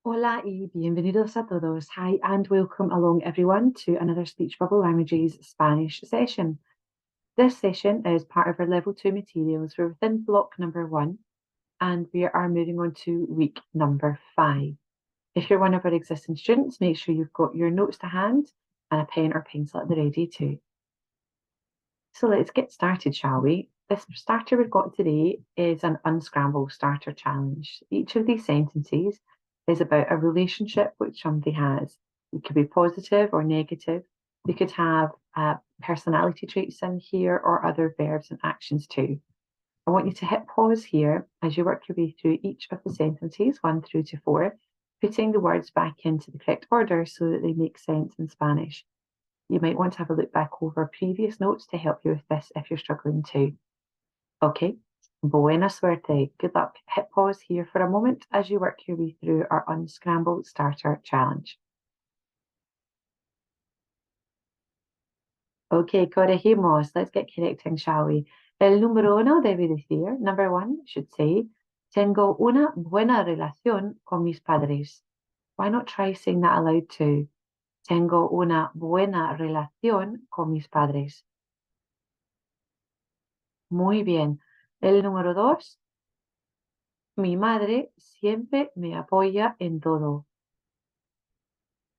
Hola y bienvenidos a todos. Hi and welcome along everyone to another Speech Bubble Languages Spanish session. This session is part of our level 2 materials. We're within block number 1 and we are moving on to week number 5. If you're one of our existing students, make sure you've got your notes to hand and a pen or pencil at the ready too. So let's get started, shall we? This starter we've got today is an unscramble starter challenge. Each of these sentences is about a relationship which somebody has. It could be positive or negative. They could have personality traits in here or other verbs and actions too. I want you to hit pause here as you work your way through each of the sentences, 1 through to 4, putting the words back into the correct order so that they make sense in Spanish. You might want to have a look back over previous notes to help you with this if you're struggling too. Okay, buena suerte. Good luck. Hit pause here for a moment as you work your way through our Unscramble Starter Challenge. Okay, corregimos. Let's get correcting, shall we? El número uno debe decir, number 1 should say, tengo una buena relación con mis padres. Why not try saying that aloud too? Tengo una buena relación con mis padres. Muy bien. El número 2, mi madre siempre me apoya en todo.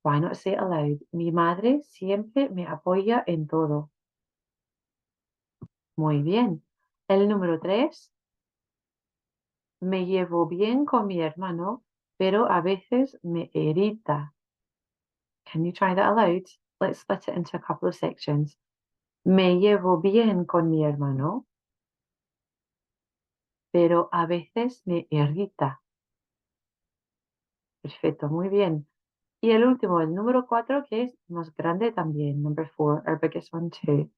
Why not say it aloud? Mi madre siempre me apoya en todo. Muy bien. El número 3, me llevo bien con mi hermano, pero a veces me irrita. Can you try that aloud? Let's split it into a couple of sections. Me llevo bien con mi hermano, pero a veces me irrita. Perfecto, muy bien. Y el último, el número 4, que es más grande también. Number 4, our biggest one too.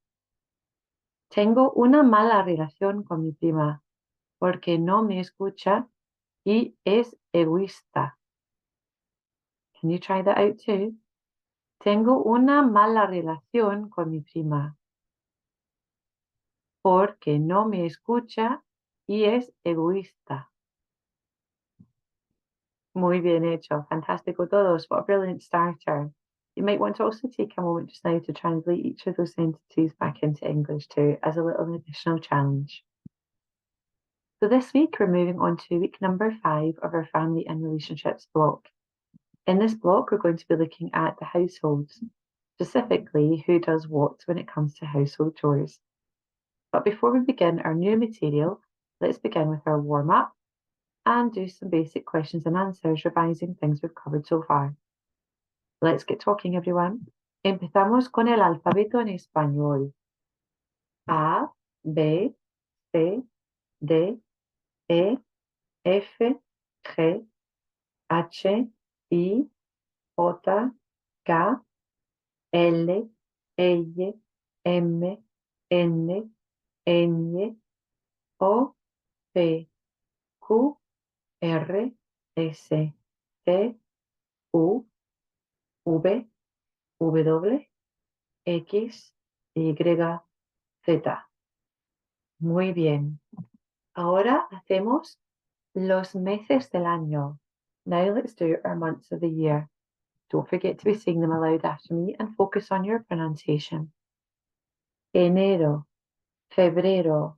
Tengo una mala relación con mi prima porque no me escucha y es egoísta. Can you try that out too? Tengo una mala relación con mi prima porque no me escucha y es egoísta. Muy bien hecho. Fantástico todos. What a brilliant starter. You might want to also take a moment just now to translate each of those sentences back into English too as a little additional challenge. So this week we're moving on to week number 5 of our family and relationships block. In this block, we're going to be looking at the households, specifically who does what when it comes to household chores. But before we begin our new material, let's begin with our warm-up and do some basic questions and answers, revising things we've covered so far. Let's get talking, everyone. Empezamos con el alfabeto en español. A, B, C, D, E, F, G, H, I, J, K, L, L, M, N, Ñ, O, P, Q, R, S, T, U, V, W, X, Y, Z. Muy bien. Ahora hacemos los meses del año. Now let's do our months of the year. Don't forget to be saying them aloud after me and focus on your pronunciation. Enero, febrero,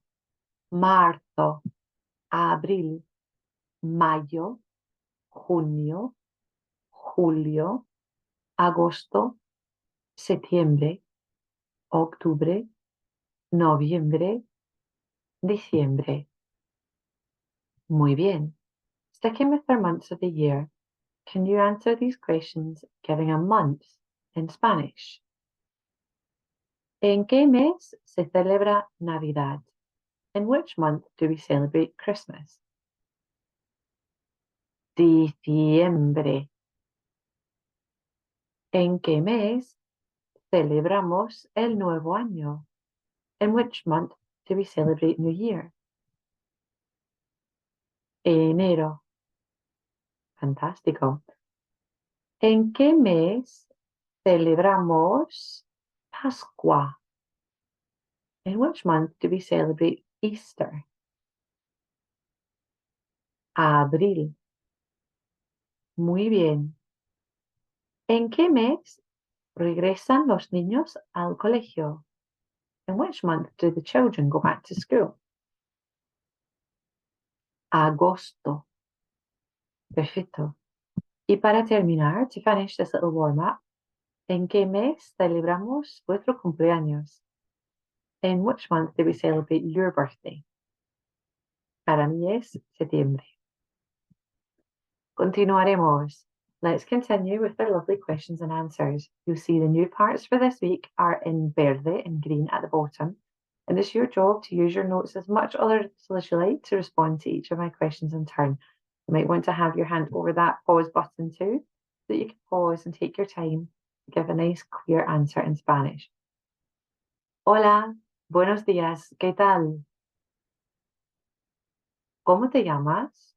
marzo, abril, mayo, junio, julio, agosto, septiembre, octubre, noviembre, diciembre. Muy bien. Sticking with our months of the year, can you answer these questions giving a month in Spanish? ¿En qué mes se celebra Navidad? In which month do we celebrate Christmas? Diciembre. ¿En qué mes celebramos el nuevo año? In which month do we celebrate New Year? Enero. Fantástico. ¿En qué mes celebramos Pascua? In which month do we celebrate Easter? Abril. Muy bien. ¿En qué mes regresan los niños al colegio? In which month do the children go back to school? Agosto. Perfecto. Y para terminar, to finish this little warm-up, ¿en qué mes celebramos vuestro cumpleaños? In which month do we celebrate your birthday? Para mí es septiembre. Continuaremos. Let's continue with our lovely questions and answers. You'll see the new parts for this week are in verde and green at the bottom, and it's your job to use your notes as much others as you like to respond to each of my questions in turn. You might want to have your hand over that pause button too, so that you can pause and take your time to give a nice clear answer in Spanish. Hola, buenos días, ¿qué tal? ¿Cómo te llamas?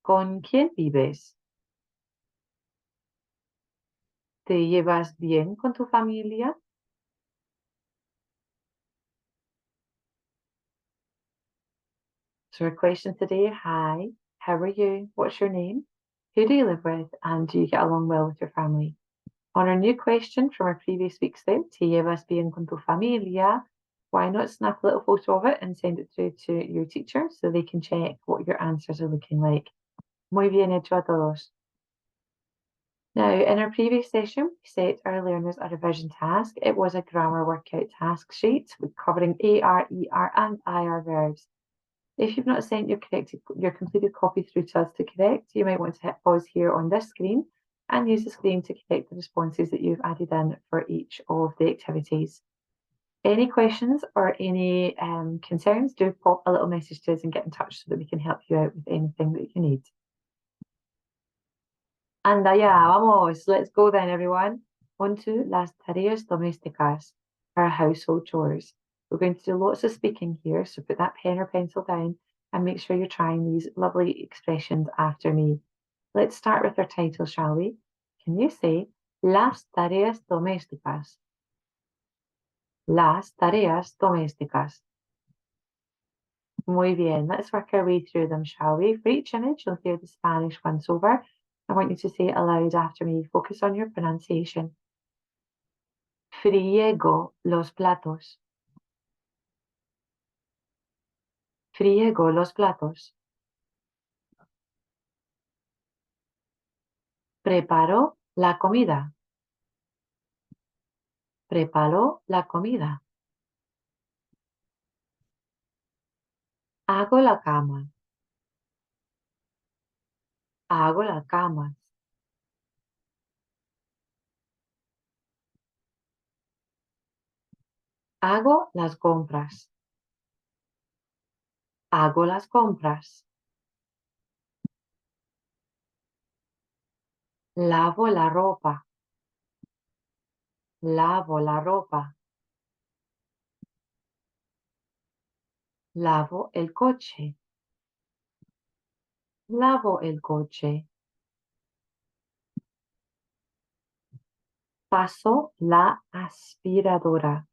¿Con quién vives? ¿Te llevas bien con tu familia? So our question today, hi, how are you? What's your name? Who do you live with? And do you get along well with your family? On our new question from our previous week's then, ¿te llevas bien con tu familia? Why not snap a little photo of it and send it through to your teacher so they can check what your answers are looking like. Muy bien hecho a todos. Now, in our previous session, we set our learners a revision task. It was a grammar workout task sheet with covering AR, ER, and IR verbs. If you've not sent your completed copy through to us to correct, you might want to hit pause here on this screen and use the screen to correct the responses that you've added in for each of the activities. Any questions or any concerns, do pop a little message to us and get in touch so that we can help you out with anything that you need. Anda ya, vamos, let's go then everyone. On to las tareas domésticas, our household chores. We're going to do lots of speaking here, so put that pen or pencil down and make sure you're trying these lovely expressions after me. Let's start with our title, shall we? Can you say las tareas domésticas? Las tareas domésticas. Muy bien, let's work our way through them, shall we? For each image, you'll hear the Spanish once over. I want you to say it aloud after me. Focus on your pronunciation. Friego los platos. Friego los platos. Preparo la comida. Preparo la comida. Hago la cama. Hago la cama. Hago las compras. Hago las compras. Lavo la ropa. Lavo la ropa. Lavo el coche. Lavo el coche. Paso la aspiradora.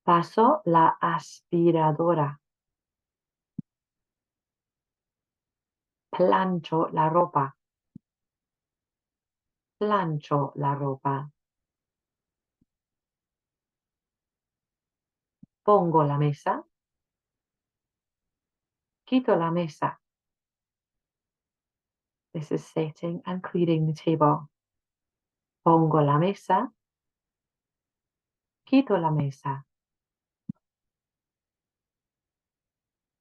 Paso la aspiradora. Plancho la ropa. Plancho la ropa. Pongo la mesa. Quito la mesa. This is setting and clearing the table. Pongo la mesa. Quito la mesa.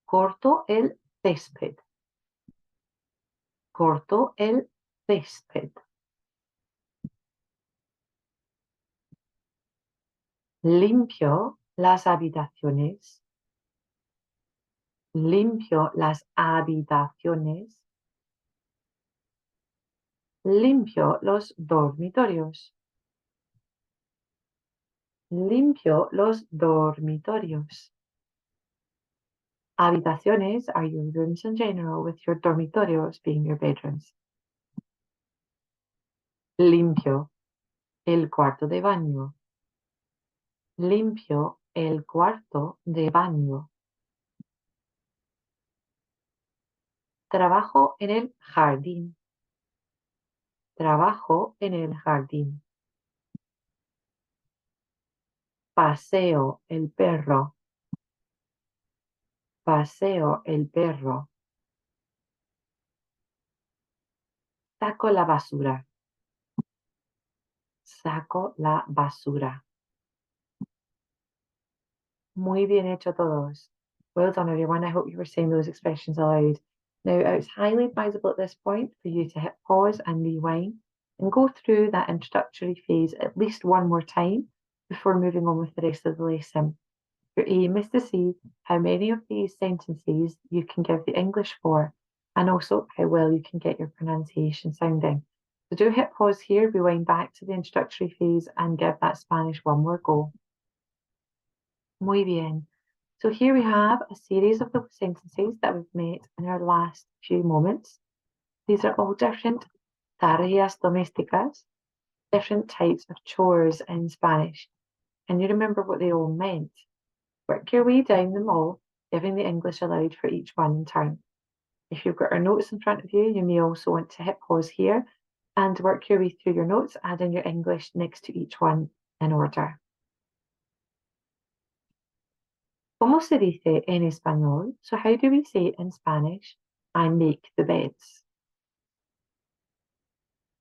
Corto el césped. Corto el césped. Limpio las habitaciones. Limpio las habitaciones. Limpio los dormitorios. Limpio los dormitorios. Habitaciones are your rooms in general, with your dormitorios being your bedrooms. Limpio el cuarto de baño. Limpio el cuarto de baño. Trabajo en el jardín. Trabajo en el jardín. Paseo el perro. Paseo el perro. Saco la basura. Saco la basura. Muy bien hecho todos. Well done, everyone. I hope you were saying those expressions aloud. Now, it's highly advisable at this point for you to hit pause and rewind and go through that introductory phase at least one more time before moving on with the rest of the lesson. Your aim is to see how many of these sentences you can give the English for and also how well you can get your pronunciation sounding. So do hit pause here, rewind back to the introductory phase and give that Spanish one more go. Muy bien. So here we have a series of the sentences that we've met in our last few moments. These are all different tareas domésticas, different types of chores in Spanish. And you remember what they all meant. Work your way down them all, giving the English aloud for each one in turn. If you've got our notes in front of you, you may also want to hit pause here and work your way through your notes, adding your English next to each one in order. ¿Cómo se dice en español? So how do we say in Spanish, I make the beds?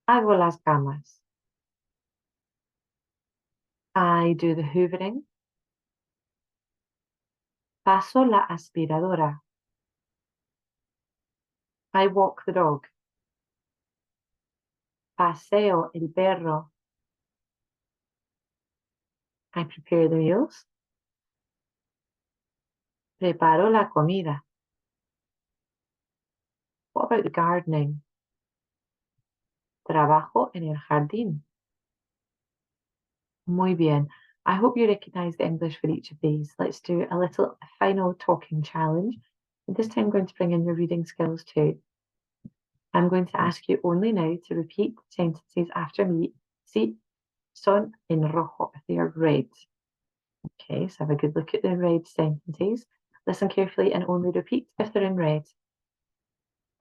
Hago las camas. I do the hoovering. Paso la aspiradora. I walk the dog. Paseo el perro. I prepare the meals. Preparo la comida. What about the gardening? Trabajo en el jardín. Muy bien. I hope you recognize the English for each of these. Let's do a little final talking challenge. And this time I'm going to bring in your reading skills too. I'm going to ask you only now to repeat sentences after me. See, son en rojo, if they are red. Okay, so have a good look at the red sentences. Listen carefully and only repeat if they're in red.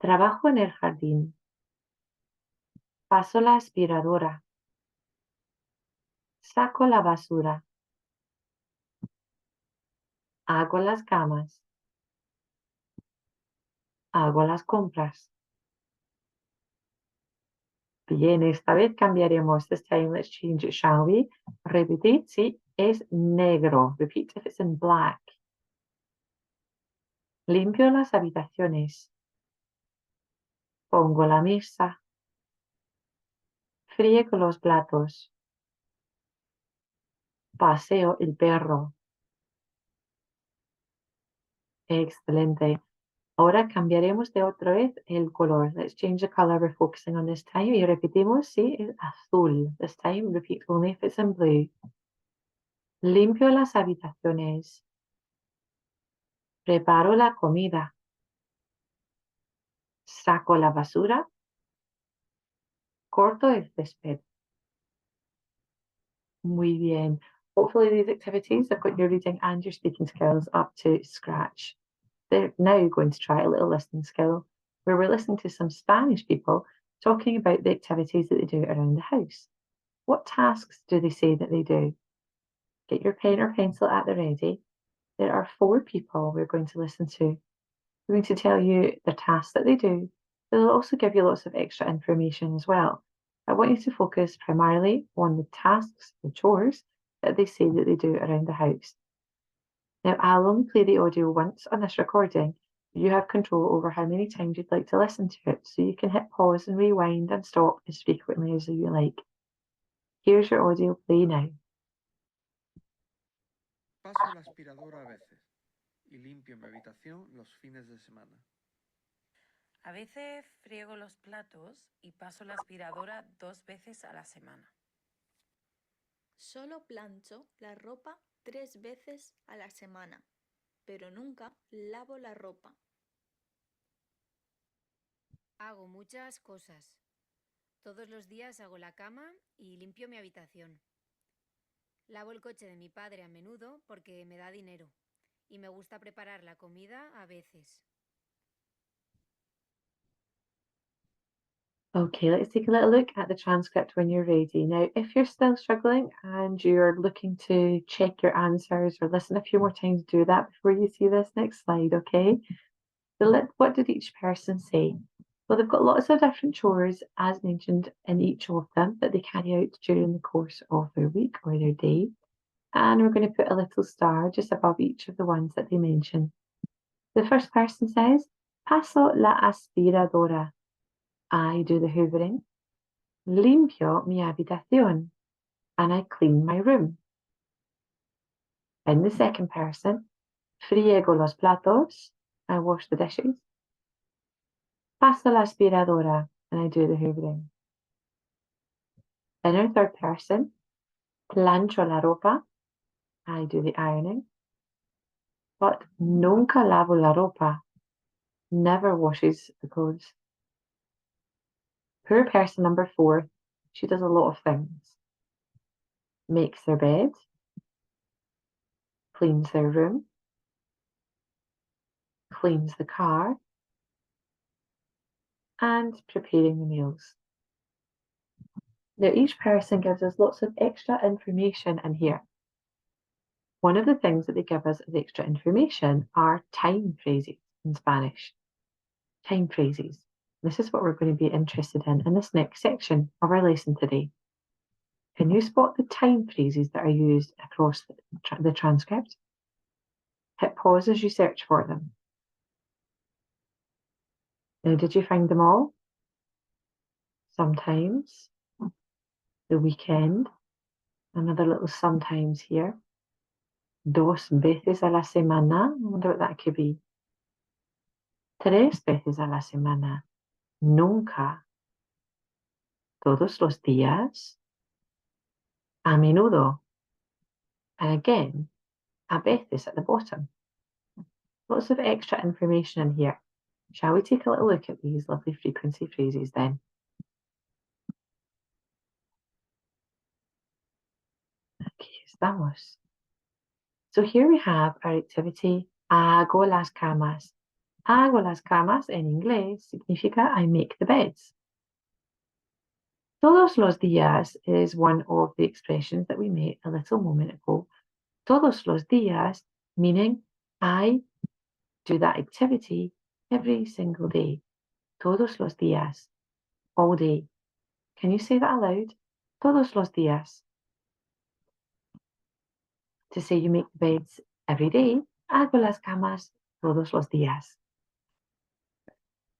Trabajo en el jardín. Paso la aspiradora. Saco la basura. Hago las camas. Hago las compras. Bien, esta vez cambiaremos. This time let's change it, shall we? Repetid, sí, es negro. Repeat if it's in black. Limpio las habitaciones. Pongo la mesa. Friego los platos. Paseo el perro. Excelente. Ahora cambiaremos de otra vez el color. Let's change the color we're focusing on this time. Y repetimos, sí, es azul. This time, repeat only if it's in blue. Limpio las habitaciones. Preparo la comida. Saco la basura. Corto el césped. Muy bien. Hopefully these activities have got your reading and your speaking skills up to scratch. They're now going to try a little listening skill where we're listening to some Spanish people talking about the activities that they do around the house. What tasks do they say that they do? Get your pen or pencil at the ready. There are 4 people we're going to listen to. We're going to tell you the tasks that they do. They'll also give you lots of extra information as well. I want you to focus primarily on the tasks, the chores that they say that they do around the house. Now, I'll only play the audio once on this recording. You have control over how many times you'd like to listen to it, so you can hit pause and rewind and stop as frequently as you like. Here's your audio play now. Paso la aspiradora a veces y limpio mi habitación los fines de semana. A veces friego los platos y paso la aspiradora 2 veces a la semana. Solo plancho la ropa 3 veces a la semana, pero nunca lavo la ropa. Hago muchas cosas. Todos los días hago la cama y limpio mi habitación. Lavo el coche de mi padre a menudo porque me da dinero y me gusta preparar la comida a veces. Okay, let's take a little look at the transcript when you're ready. Now, if you're still struggling and you're looking to check your answers or listen a few more times, do that before you see this next slide, okay? So what did each person say? Well, they've got lots of different chores, as mentioned, in each of them that they carry out during the course of their week or their day. And we're going to put a little star just above each of the ones that they mention. The first person says, paso la aspiradora. I do the hoovering. Limpio mi habitación. And I clean my room. In the second person, friego los platos. I wash the dishes. Paso la aspiradora. And I do the hoovering. In our third person, plancho la ropa. I do the ironing. But nunca lavo la ropa. Never washes the clothes. Poor person number 4, she does a lot of things. Makes their bed, cleans their room, cleans the car, and preparing the meals. Now, each person gives us lots of extra information in here. One of the things that they give us as extra information are time phrases in Spanish. Time phrases. This is what we're going to be interested in this next section of our lesson today. Can you spot the time phrases that are used across the transcript? Hit pause as you search for them. Now, did you find them all? Sometimes, the weekend, another little sometimes here. Dos veces a la semana. I wonder what that could be. Tres veces a la semana. Nunca. Todos los días. A menudo. And again, a veces at the bottom. Lots of extra information in here. Shall we take a little look at these lovely frequency phrases then? Aquí estamos. So here we have our activity, hago las camas. Hago las camas en inglés significa I make the beds. Todos los días is one of the expressions that we made a little moment ago. Todos los días, meaning I do that activity every single day. Todos los días, all day. Can you say that aloud? Todos los días. To say you make the beds every day, hago las camas todos los días.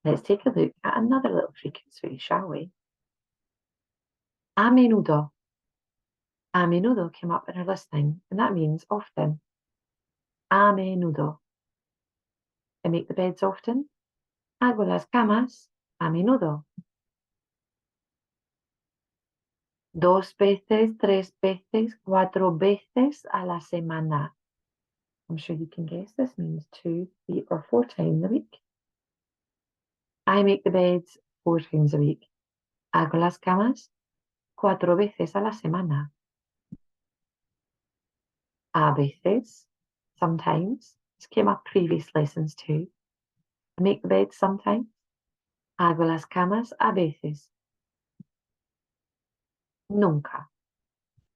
Let's take a look at another little frequency, shall we? A menudo. A menudo came up in our listening, and that means often. A menudo. I make the beds often. Hago las camas a menudo. Dos veces, tres veces, cuatro veces a la semana. I'm sure you can guess this means 2, 3, or 4 times a week. I make the beds 4 times a week. Hago las camas 4 veces a la semana. A veces, sometimes. This came up previous lessons too. I make the bed sometimes. Hago las camas a veces. Nunca.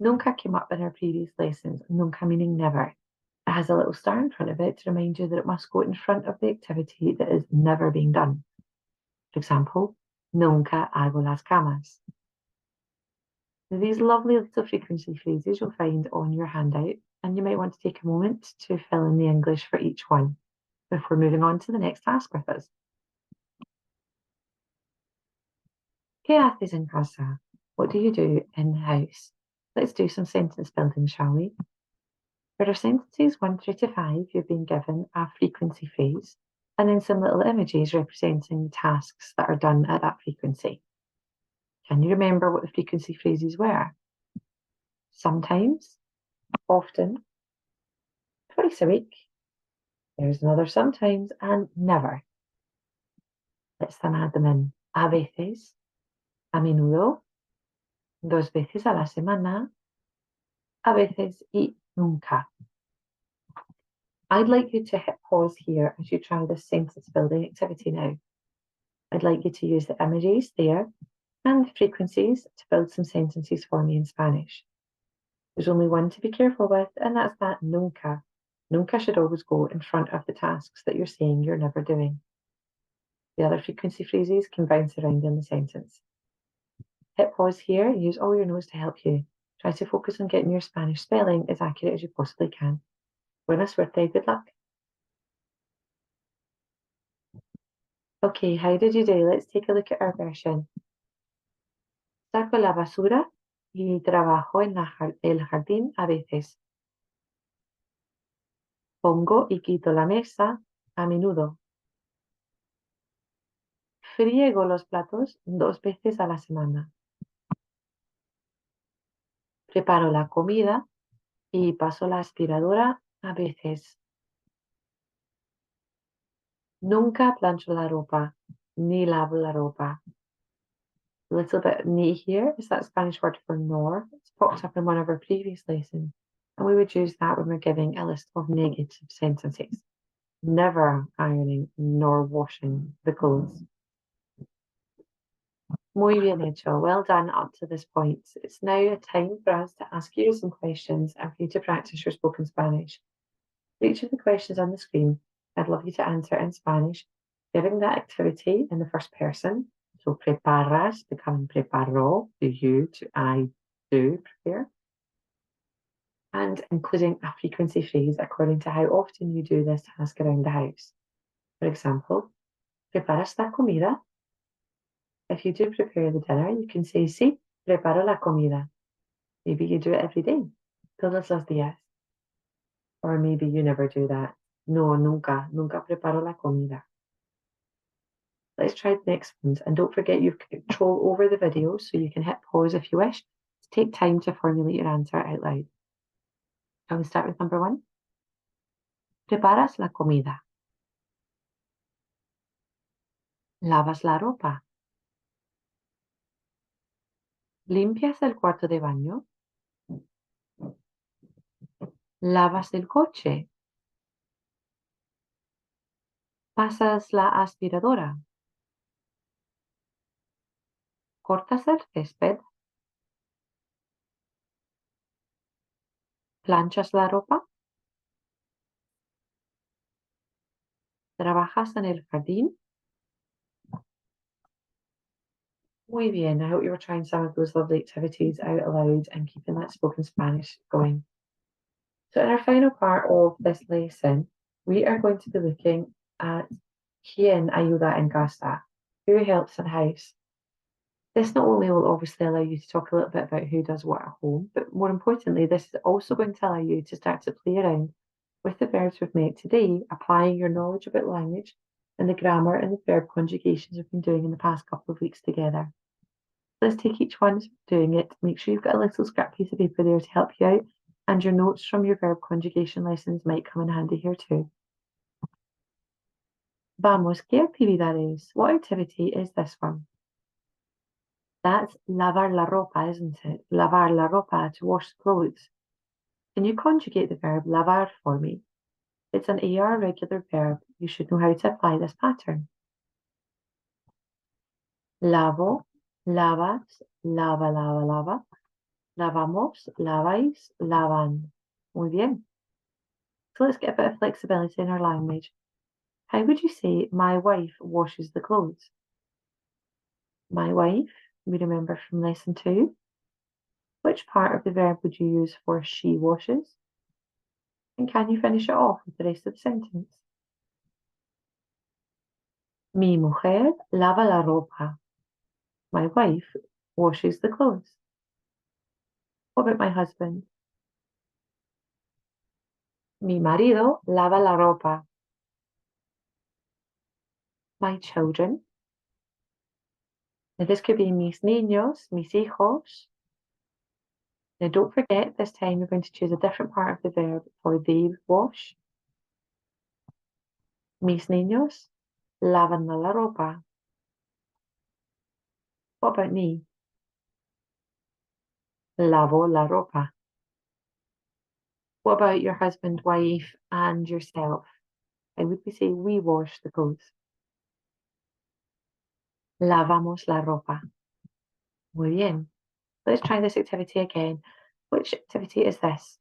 Nunca came up in our previous lessons. Nunca meaning never. It has a little star in front of it to remind you that it must go in front of the activity that is never being done. For example, nunca hago las camas. Now, these lovely little frequency phrases you'll find on your handout, and you might want to take a moment to fill in the English for each one before moving on to the next task with us. ¿Qué haces en casa? What do you do in the house? Let's do some sentence building, shall we? For our sentences 1 through to 5, you've been given a frequency phrase and then some little images representing the tasks that are done at that frequency. Can you remember what the frequency phrases were? Sometimes, often, twice a week, there's another sometimes, and never. Let's then add them in. A veces, a menudo, dos veces a la semana, a veces y nunca. I'd like you to hit pause here as you try this sentence building activity now. I'd like you to use the images there and the frequencies to build some sentences for me in Spanish. There's only one to be careful with, and that's that nunca. Nunca should always go in front of the tasks that you're saying you're never doing. The other frequency phrases can bounce around in the sentence. Hit pause here and use all your notes to help you. Try to focus on getting your Spanish spelling as accurate as you possibly can. Buena suerte, good luck. Okay, how did you do? Let's take a look at our version. Saco la basura y trabajo en el jardín a veces. Pongo y quito la mesa a menudo. Friego los platos 2 veces a la semana. Preparo la comida y paso la aspiradora a veces. Nunca plancho la ropa, ni lavo la ropa. A little bit ni here is that Spanish word for nor. It's popped up in one of our previous lessons, and we would use that when we're giving a list of negative sentences. Never ironing nor washing the clothes. Muy bien hecho. Well done up to this point. It's now a time for us to ask you some questions and for you to practice your spoken Spanish. For each of the questions on the screen, I'd love you to answer in Spanish, giving that activity in the first person. So preparas, becoming preparo, do you, to I do prepare. And including a frequency phrase according to how often you do this task around the house. For example, preparas la comida? If you do prepare the dinner, you can say, sí, preparo la comida. Maybe you do it every day. Todos los días. Or maybe you never do that. No, nunca preparo la comida. Let's try the next ones. And don't forget you've control over the video, so you can hit pause if you wish. Take time to formulate your answer out loud. Shall we start with number 1? Preparas la comida. Lavas la ropa. Limpias el cuarto de baño. Lavas el coche. Pasas la aspiradora. Cortas el césped. Planchas la ropa. Trabajas en el jardín. Muy bien. I hope you were trying some of those lovely activities out aloud and keeping that spoken Spanish going. So in our final part of this lesson, we are going to be looking at ¿Quién ayuda en casa? Who helps in house? This not only will obviously allow you to talk a little bit about who does what at home, but more importantly, this is also going to allow you to start to play around with the verbs we've made today, applying your knowledge about language and the grammar and the verb conjugations we've been doing in the past couple of weeks together. Let's take each one as we're doing it. Make sure you've got a little scrap piece of paper there to help you out, and your notes from your verb conjugation lessons might come in handy here too. Vamos, ¿qué actividad es? What activity is this one? That's lavar la ropa, isn't it? Lavar la ropa, to wash clothes. Can you conjugate the verb lavar for me? It's an AR regular verb. You should know how to apply this pattern. Lavo, lavas, lava, lava, lava. Lavamos, laváis, lavan. Muy bien. So let's get a bit of flexibility in our language. How would you say my wife washes the clothes? My wife, we remember from lesson 2. Which part of the verb would you use for she washes? And can you finish it off with the rest of the sentence? Mi mujer lava la ropa. My wife washes the clothes. What about my husband? Mi marido lava la ropa. My children. Now this could be mis niños, mis hijos. Now don't forget, this time you're going to choose a different part of the verb for they wash. Mis niños lavan la ropa. What about me? Lavo la ropa. What about your husband, wife, and yourself? How would we say we wash the clothes? Lavamos la ropa. Muy bien. Let's try this activity again. Which activity is this?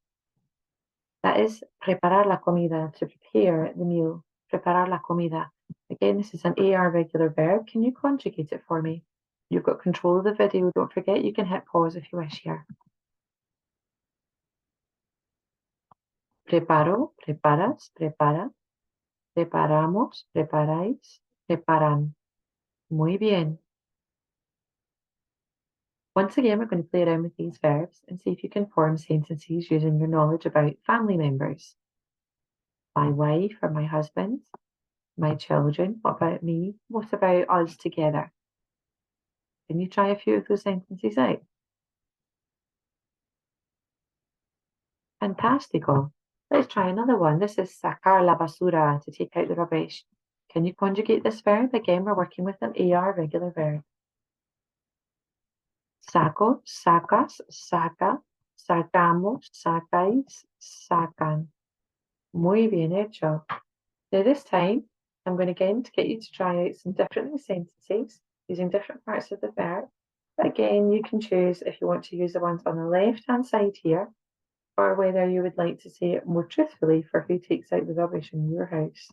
That is preparar la comida, to prepare the meal. Preparar la comida. Again, this is an AR regular verb. Can you conjugate it for me? You've got control of the video. Don't forget you can hit pause if you wish here. Preparo, preparas, prepara. Preparamos, preparáis, preparan. Muy bien. Once again, we're going to play around with these verbs and see if you can form sentences using your knowledge about family members. My wife or my husband, my children, what about me? What about us together? Can you try a few of those sentences out? Fantastico. Let's try another one. This is sacar la basura, to take out the rubbish. Can you conjugate this verb? Again, we're working with an AR regular verb. Saco, sacas, saca, sacamos, sacáis, sacan. Muy bien hecho. Now this time, I'm going again to get you to try out some different sentences using different parts of the verb. But again, you can choose if you want to use the ones on the left-hand side here, or whether you would like to say it more truthfully for who takes out the rubbish in your house.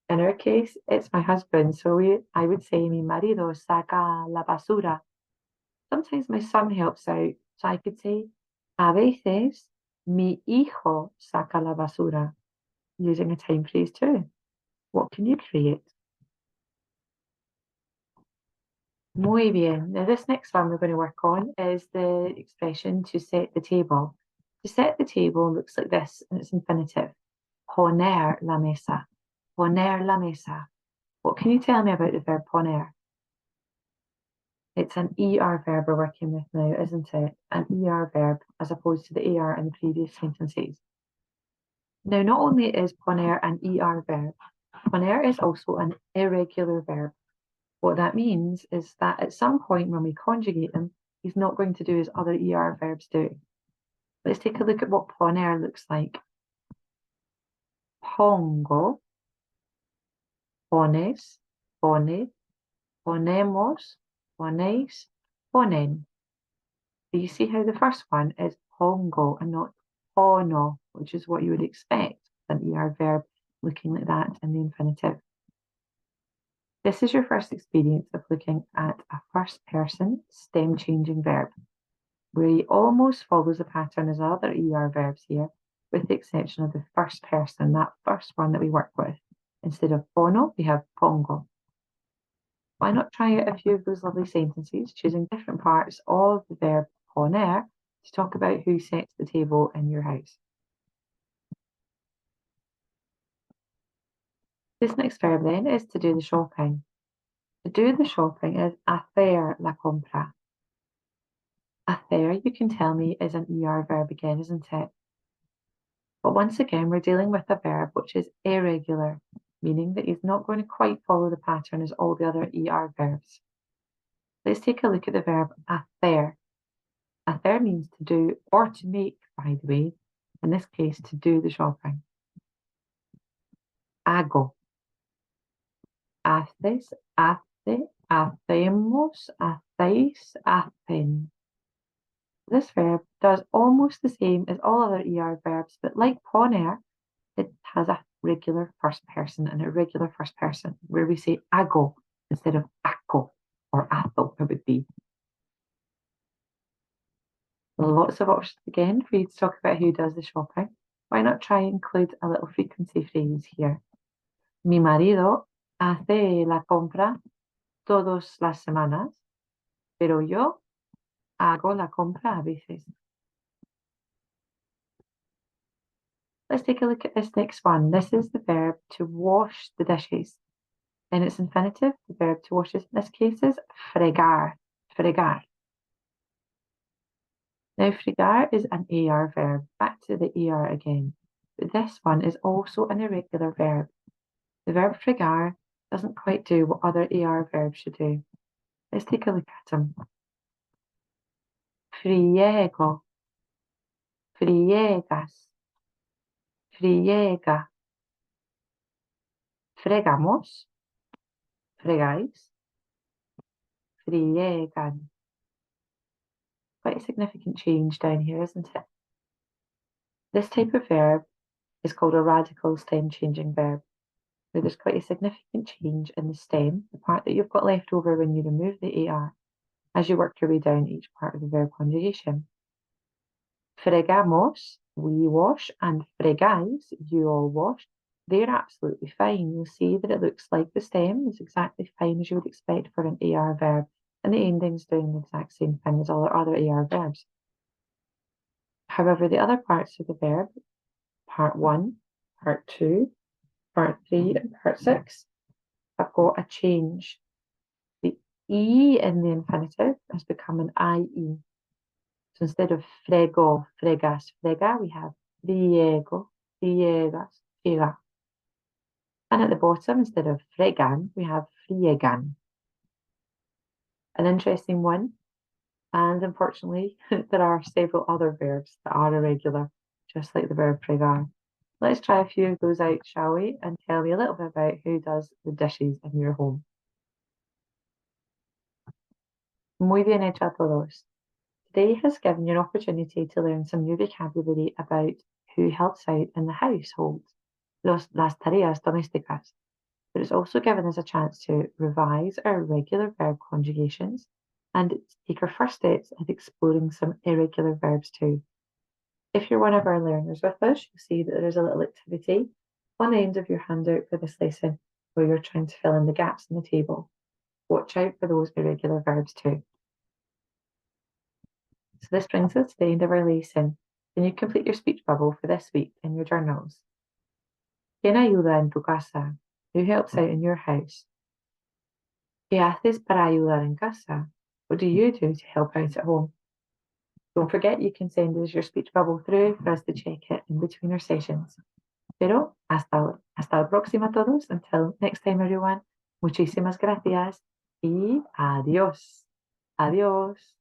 In our case, it's my husband, so I would say mi marido saca la basura. Sometimes my son helps out, so I could say a veces mi hijo saca la basura, using a time phrase too. What can you create? Muy bien. Now this next one we're going to work on is the expression to set the table. To set the table looks like this, and it's infinitive. Poner la mesa. Poner la mesa. What can you tell me about the verb poner? It's an ER verb we're working with now, isn't it? An ER verb as opposed to the AR in the previous sentences. Now, not only is poner an ER verb, poner is also an irregular verb. What that means is that at some point when we conjugate them, he's not going to do as other ER verbs do. Let's take a look at what poner looks like. Pongo, pones, pone, ponemos, ponéis, ponen. Do you see how the first one is pongo and not pono, which is what you would expect with an ER verb looking like that in the infinitive? This is your first experience of looking at a first person stem changing verb, where he almost follows the pattern as other ER verbs here, with the exception of the first person, that first one that we work with. Instead of pono, we have pongo. Why not try out a few of those lovely sentences, choosing different parts of the verb poner to talk about who sets the table in your house? This next verb then is to do the shopping. To do the shopping is hacer la compra. Hacer, you can tell me, is an ER verb again, isn't it? But once again, we're dealing with a verb which is irregular, meaning that he's not going to quite follow the pattern as all the other ER verbs. Let's take a look at the verb hacer. Hacer means to do or to make, by the way, in this case, to do the shopping. Hago. Haces, hace, hacemos, hacéis, hacen. This verb does almost the same as all other ER verbs, but like poner, it has a regular first person and a irregular first person, where we say hago instead of haco or hazo, it would be. Lots of options again for you to talk about who does the shopping. Why not try and include a little frequency phrase here? Mi marido hace la compra todas las semanas, pero yo hago la compra a veces. Let's take a look at this next one. This is the verb to wash the dishes. In its infinitive, the verb to wash in this case is fregar. Fregar. Now, fregar is an AR verb. Back to the ER again. But this one is also an irregular verb. The verb fregar doesn't quite do what other AR verbs should do. Let's take a look at them. Friego, friegas, friega. Fregamos, fregáis, friegan. Quite a significant change down here, isn't it? This type of verb is called a radical stem changing verb. Now, there's quite a significant change in the stem, the part that you've got left over when you remove the AR, as you work your way down each part of the verb conjugation. Fregamos, we wash, and fregáis, you all wash. They're absolutely fine. You'll see that it looks like the stem is exactly fine as you would expect for an AR verb, and the ending's doing the exact same thing as all our other AR verbs. However, the other parts of the verb, part 1, part 2, part 3, and part 6, have got a change. The E in the infinitive has become an IE. So instead of frego, fregas, frega, we have friego, friegas, friega. And at the bottom, instead of fregan, we have friegan. An interesting one. And unfortunately, there are several other verbs that are irregular, just like the verb pregar. Let's try a few of those out, shall we? And tell me a little bit about who does the dishes in your home. Muy bien hecho a todos. Today has given you an opportunity to learn some new vocabulary about who helps out in the household, las tareas domésticas. But it's also given us a chance to revise our regular verb conjugations and take our first steps at exploring some irregular verbs too. If you're one of our learners with us, you'll see that there's a little activity on the end of your handout for this lesson where you're trying to fill in the gaps in the table. Watch out for those irregular verbs too. So this brings us to the end of our lesson. Can you complete your speech bubble for this week in your journals? ¿Quién ayuda en tu casa? Who helps out in your house? ¿Qué haces para ayudar en casa? What do you do to help out at home? Don't forget you can send us your speech bubble through for us to check it in between our sessions. Pero hasta la próxima todos. Until next time everyone. Muchísimas gracias y adiós. Adiós.